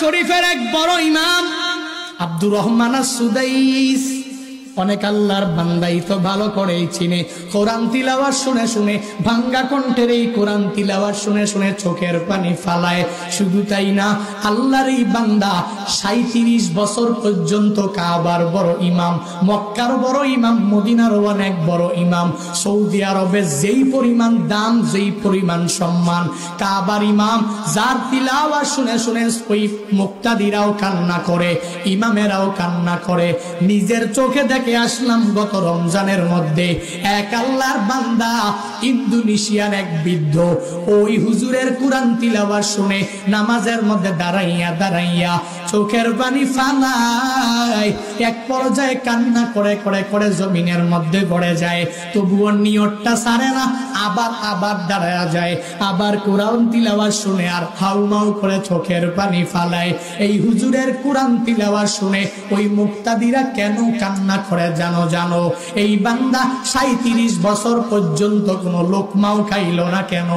শরীফের এক বড় ইমাম আব্দুর রহমান আস-সুদাইস, অনেক আল্লাহর বান্দাই তো ভালো করেই চিনে। কোরআন তিলাওয়াত শুনে শুনে, ভাঙ্গা কণ্ঠের এই কোরআন তিলাওয়াত শুনে শুনে চোখের পানি ফালায়। শুধু তাই না, আল্লাহর এই বান্দা 37 বছর পর্যন্ত কাবার বড় ইমাম, মক্কার বড় ইমাম, মদিনারও অনেক বড় ইমাম। সৌদি আরবে যেই পরিমাণ দাম, যেই পরিমাণ সম্মান, কাবার ইমাম যার তিলাওয়াত শুনে শুনে ওই মুক্তাদিরাও কান্না করে, ইমামেরাও কান্না করে। নিজের চোখে দেখে আসলাম গত রমজানের মধ্যে এক আল্লাহর বান্দা ইন্দোনেশিয়ার এক বৃদ্ধ ওই হুজুরের কোরআন তিলাওয়াত শুনে নামাজের মধ্যে দাঁড়াইয়া দাঁড়াইয়া চোখের পানি ফালায়, এক পর্যায়ে কান্না করে করে করে জমিনের মধ্যে পড়ে যায়। তবুও নিয়তটা ছাড়ে না, আবার দাঁড়ায়া যায়, আবার কোরআন তিলাওয়াত শুনে আর হাউমাউ করে চোখের পানি ফালায়। এই হুজুরের কোরআন তিলাওয়াত শুনে ওই মুক্তাদিরা কেন কান্না করে জানো? এই বান্দা 37 বছর পর্যন্ত কোনো লোকমাও খাইল না কেন?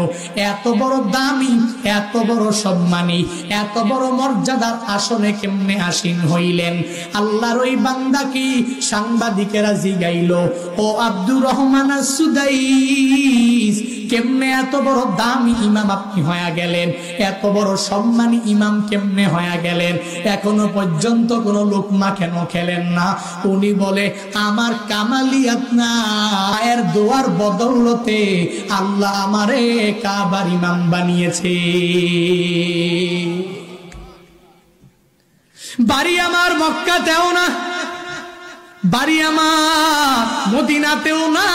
এত বড় দামি, এত বড় সম্মানী, এত বড় মর্যাদার আসনে কেমনে আসীন হইলেন? আল্লাহর ওই বান্দা কি সাংবাদিকেরা জিগাইল, ও আব্দুর রহমান আস-সুদাইস, কেমনে এত বড় দামি ইমাম আপনি হয়ে গেলেন? এত বড় সম্মানী ইমাম কেমনে হয়ে গেলেন? এখনো পর্যন্ত কোনো লোকমা কেন খেলেন না? উনি বলে, আমার কামালিয়াত না, এর দোয়ার বদৌলতে আল্লাহ আমারে কাবার ইমাম বানিয়েছে। বাড়ি আমার মক্কাতেও না, বাড়ি আমার মদিনাতেও না,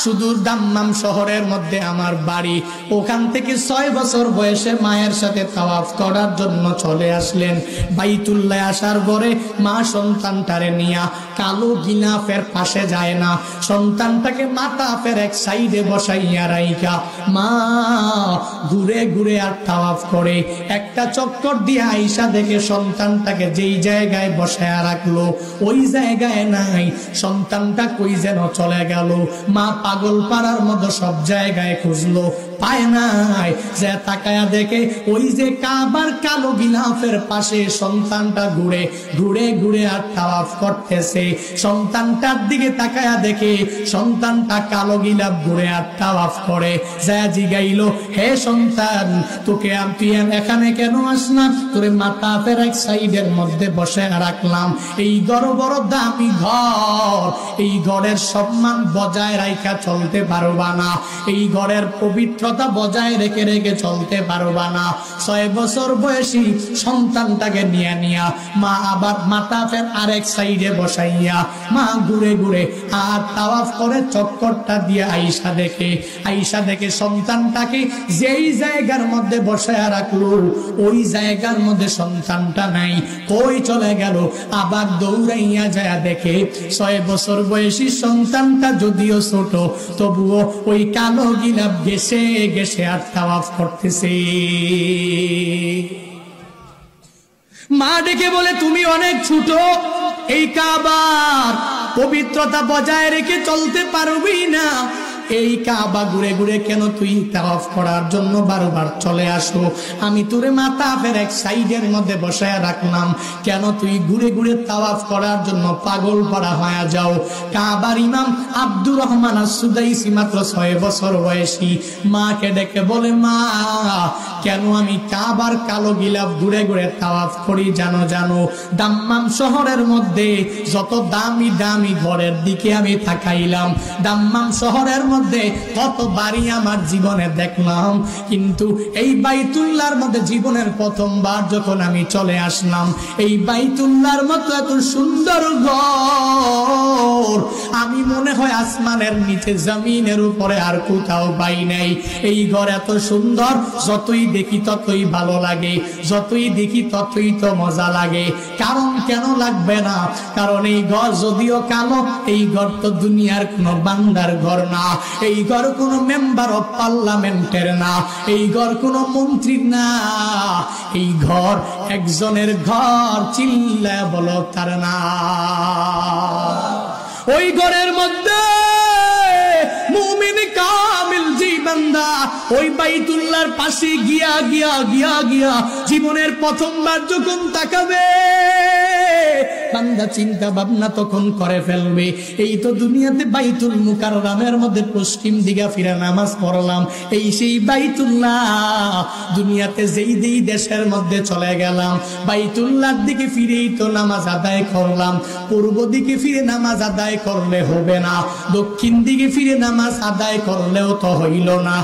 সুদূর দাম্মাম শহরের মধ্যে আমার বাড়ি। ওখান থেকে 6 বছর বয়সে মায়ের সাথে তাওয়াফ করার জন্য চলে আসলেন। বাইতুল্লাহ আসার পরে মা সন্তানটারে নিয়া কালো গিলাফের পাশে যায় না, সন্তানটাকে মাতাফের এক সাইডে বসাইয়া রাইখা মা ঘুরে ঘুরে আর তাওয়াফ করে। একটা চক্কর দিয়ে আয়েশা দেখে সন্তানটাকে যেই জায়গায় বসায়া রাখলো ওই জায়গায় নাই, সন্তানটা কই যেন চলে গেল। মা পাগল পাড়ার মতো সব জায়গায় খুঁজলো, পায় নাই। যে তাকায়া দেখে ওই যে কাবার কালো গিলাফের পাশে সন্তানটা ঘুরে ঘুরে ঘুরে আর তাওয়াফ করতেছে। সন্তানটার দিকে তাকায়া দেখে সন্তানটা কালো গিলাফ ঘুরে আর তাওয়াফ করে। যা জিগাইলো, হে সন্তান, তোকে তুই এখানে কেন আসনা? তোরে মাতাফের এক সাইডের মধ্যে বসে রাখলাম, এই বড় দামি ঘর, এই ঘরের সম্মান বজায় রাখা চলতে পারবা না, এই ঘরের পবিত্রতা বজায় রেখে রেখে চলতে পারবা না। 6 বছর বয়সী সন্তানটাকে নিয়া মা আবার মাতাফের আরেক সাইডে বসাইয়া মা ঘুরে ঘুরে আর তাওয়াফ করে চক্করটা দিয়ে আয়েশা দেখে সন্তানটাকে যেই জায়গার মধ্যে বসায়া রাখলো ওই জায়গার মধ্যে সন্তানটা নাই, কই চলে গেল? আবার দৌড়াইয়া যায় দেখে 6 বছর বয়সী সন্তানটা যদিও ছোট, তবুও ওই কালো গিলাফ গেছে গেছে আর তাওয়াফ করতেছে। মা ডেকে বলে, তুমি অনেক ছোট, এই কাবার পবিত্রতা বজায় রেখে চলতে পারবি না। এই কাবা ঘুরে ঘুরে কেন তুই তাওয়াফ করার জন্য বারবার চলে আসো? আমি তোরে মাতাফের এক সাইডের মধ্যে বসায় রাখলাম, কেন তুই ঘুরে ঘুরে তাওয়াফ করার জন্য পাগল পাড়া হয়ে যাও? কাবার ইমাম আব্দুর রহমান আস-সুদাইসি মাত্র 6 বছর বয়সী মাকে ডেকে বলে, মা, কেন আমি কাবার কালো গিলাফ ঘুরে ঘুরে তাওয়াফ করি জানো? দাম্মাম শহরের মধ্যে যত দামি দামি ঘরের দিকে আমি তাকাইলাম, দাম্মাম শহরের মধ্যে কত বাড়ি আমার জীবনে দেখলাম, কিন্তু এই বাইতুল্লাহর মধ্যে জীবনের প্রথমবার যখন আমি চলে আসলাম, এই বাইতুল্লাহর মতো এত সুন্দর ঘর আমি মনে হয় আসমানের নিচে জমিনের উপরে আর কোথাও পাই নাই। এই ঘর এত সুন্দর, যতই দেখি ততই ভালো লাগে, যতই দেখি ততই তো মজা লাগে। কারণ কেন লাগবে না? কারণ এই ঘর যদিও কালো, এই ঘর তো দুনিয়ার কোনো বান্দার ঘর না, এই ঘর কোনো মেম্বার অফ পার্লামেন্টের না, এই ঘর কোনো মন্ত্রীর না, এই ঘর একজনের ঘর, চিল্লায় বলো তার না। ওই ঘরের মধ্যে মুমিন কামিল জীবন বান্দা ওই বাইতুল্লাহর পাশে গিয়া গিয়া গিয়া গিয়া জীবনের প্রথমবার যখন তাকাবে, বান্দা চিন্তা ভাবনা তখন করে ফেলবে, এই তো দুনিয়াতে বাইতুল মুকাররমের মধ্যে পশ্চিম দিকে ফিরে নামাজ পড়লাম, এই সেই বাইতুল্লাহ। দুনিয়াতে যেই দেশের মধ্যে চলে গেলাম, বাইতুল্লাহর দিকে ফিরেই তো নামাজ আদায় করলাম। পূর্ব দিকে ফিরে নামাজ আদায় করলে হবে না, দক্ষিণ দিকে ফিরে নামাজ আদায় করলেও তো হইল না।